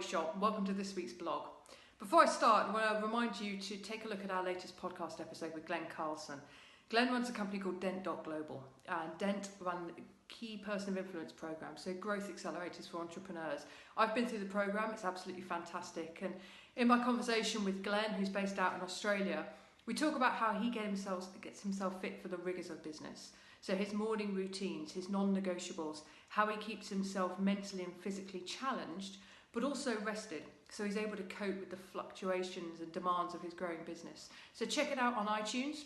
Bodyshot. Welcome to this week's blog. Before I start, I want to remind you to take a look at our latest podcast episode with Glenn Carlson. Glenn runs a company called Dent.Global, and Dent run a key person of influence program, so growth accelerators for entrepreneurs. I've been through the program, it's absolutely fantastic. And in my conversation with Glenn, who's based out in Australia, we talk about how he gets himself fit for the rigors of business. So his morning routines, his non-negotiables, how he keeps himself mentally and physically challenged, but also rested, so he's able to cope with the fluctuations and demands of his growing business. So check it out on iTunes.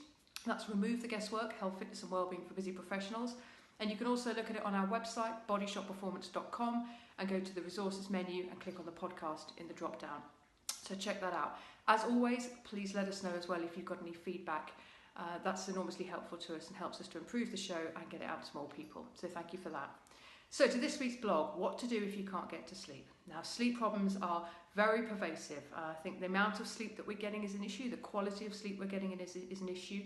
That's Remove the Guesswork, Health, Fitness and Wellbeing for Busy Professionals. And you can also look at it on our website, bodyshotperformance.com, and go to the resources menu and click on the podcast in the drop down. So check that out. As always, please let us know as well if you've got any feedback. That's enormously helpful to us and helps us to improve the show and get it out to more people. So thank you for that. So to this week's blog, what to do if you can't get to sleep. Now, sleep problems are very pervasive. I think the amount of sleep that we're getting is an issue. The quality of sleep we're getting is an issue.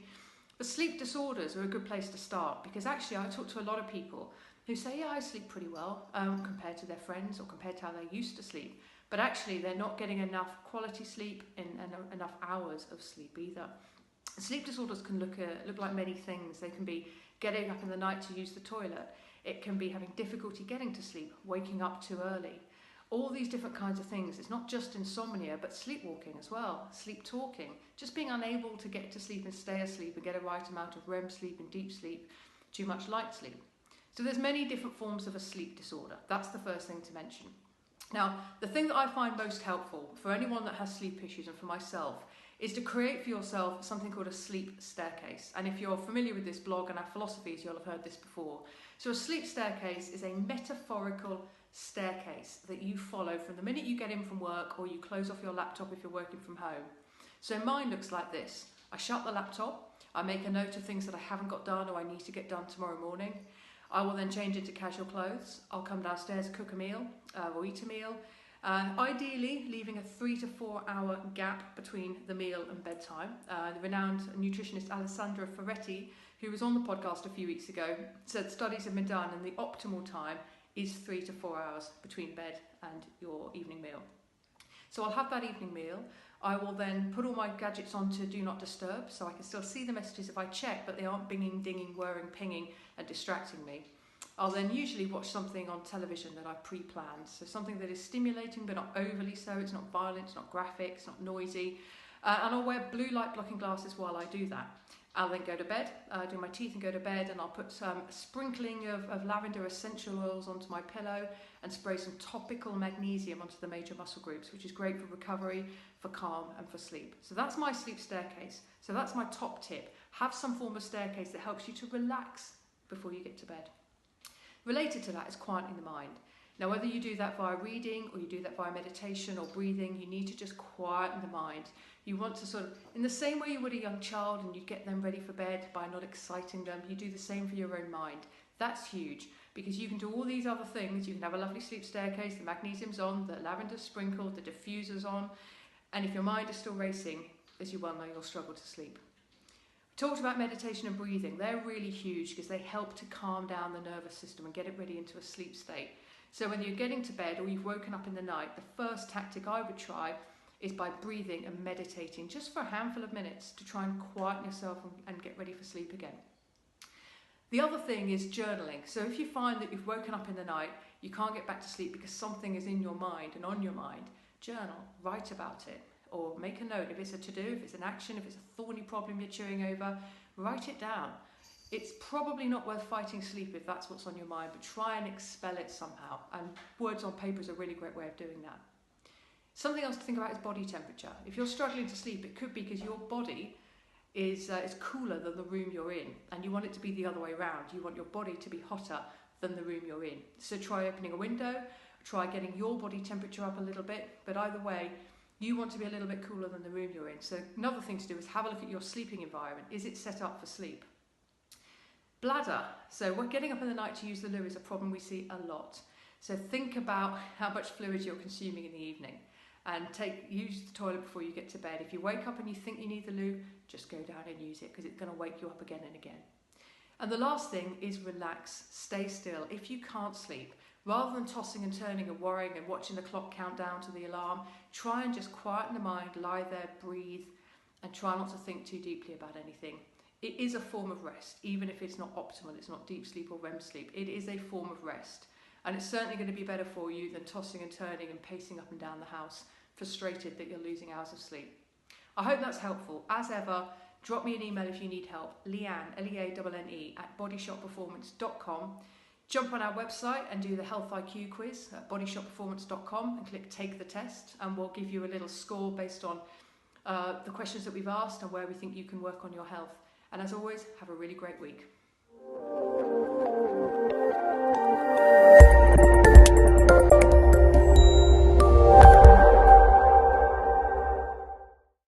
But sleep disorders are a good place to start, because actually I talk to a lot of people who say, yeah, I sleep pretty well compared to their friends or compared to how they used to sleep. But actually they're not getting enough quality sleep and enough hours of sleep either. Sleep disorders can look like many things. They can be getting up in the night to use the toilet. It can be having difficulty getting to sleep, waking up too early. All these different kinds of things. It's not just insomnia, but sleepwalking as well, sleep talking, just being unable to get to sleep and stay asleep and get a right amount of REM sleep and deep sleep, too much light sleep. So there's many different forms of a sleep disorder. That's the first thing to mention. Now, the thing that I find most helpful for anyone that has sleep issues and for myself is to create for yourself something called a sleep staircase. And if you're familiar with this blog and our philosophies, you'll have heard this before. So a sleep staircase is a metaphorical staircase that you follow from the minute you get in from work or you close off your laptop if you're working from home. So mine looks like this. I shut the laptop, I make a note of things that I haven't got done or I need to get done tomorrow morning. I will then change into casual clothes. I'll come downstairs, cook a meal or eat a meal. Ideally, leaving a 3 to 4 hour gap between the meal and bedtime. The renowned nutritionist Alessandra Ferretti, who was on the podcast a few weeks ago, said studies have been done and the optimal time is 3 to 4 hours between bed and your evening meal. So I'll have that evening meal. I will then put all my gadgets on to Do Not Disturb, so I can still see the messages if I check, but they aren't binging, dinging, whirring, pinging and distracting me. I'll then usually watch something on television that I've pre-planned, so something that is stimulating but not overly so. It's not violent, it's not graphic, it's not noisy, and I'll wear blue light blocking glasses while I do that. I'll then go to bed, do my teeth and go to bed, and I'll put some sprinkling of lavender essential oils onto my pillow and spray some topical magnesium onto the major muscle groups, which is great for recovery, for calm and for sleep. So that's my sleep staircase. So that's my top tip. Have some form of staircase that helps you to relax before you get to bed. Related to that is quietening the mind. Now, whether you do that via reading or you do that via meditation or breathing, you need to just quieten the mind. You want to sort of, in the same way you would a young child and you get them ready for bed by not exciting them, you do the same for your own mind. That's huge, because you can do all these other things. You can have a lovely sleep staircase, the magnesium's on, the lavender's sprinkled, the diffuser's on, and if your mind is still racing, as you well know, you'll struggle to sleep. Talked about meditation and breathing. They're really huge because they help to calm down the nervous system and get it ready into a sleep state. So when you're getting to bed or you've woken up in the night, the first tactic I would try is by breathing and meditating just for a handful of minutes to try and quieten yourself and get ready for sleep again. The other thing is journaling. So if you find that you've woken up in the night, you can't get back to sleep because something is in your mind and on your mind, journal, write about it. Or make a note. If it's a to-do, if it's an action, if it's a thorny problem you're chewing over, write it down. It's probably not worth fighting sleep if that's what's on your mind, but try and expel it somehow. And words on paper is a really great way of doing that. Something else to think about is body temperature. If you're struggling to sleep, it could be because your body is cooler than the room you're in, and you want it to be the other way around. You want your body to be hotter than the room you're in. So try opening a window, try getting your body temperature up a little bit, but either way, you want to be a little bit cooler than the room you're in. So another thing to do is have a look at your sleeping environment. Is it set up for sleep? Bladder. So we're getting up in the night to use the loo is a problem we see a lot. So think about how much fluid you're consuming in the evening and use the toilet before you get to bed. If you wake up and you think you need the loo, just go down and use it because it's going to wake you up again and again. And the last thing is relax, stay still. If you can't sleep, Rather than tossing and turning and worrying and watching the clock count down to the alarm, try and just quieten the mind, lie there, breathe, and try not to think too deeply about anything. It is a form of rest, even if it's not optimal, it's not deep sleep or REM sleep. It is a form of rest. And it's certainly going to be better for you than tossing and turning and pacing up and down the house, frustrated that you're losing hours of sleep. I hope that's helpful. As ever, drop me an email if you need help. Leanne, Leanne, at bodyshotperformance.com. Jump on our website and do the Health IQ quiz at bodyshotperformance.com and click Take the Test, and we'll give you a little score based on the questions that we've asked and where we think you can work on your health. And as always, have a really great week.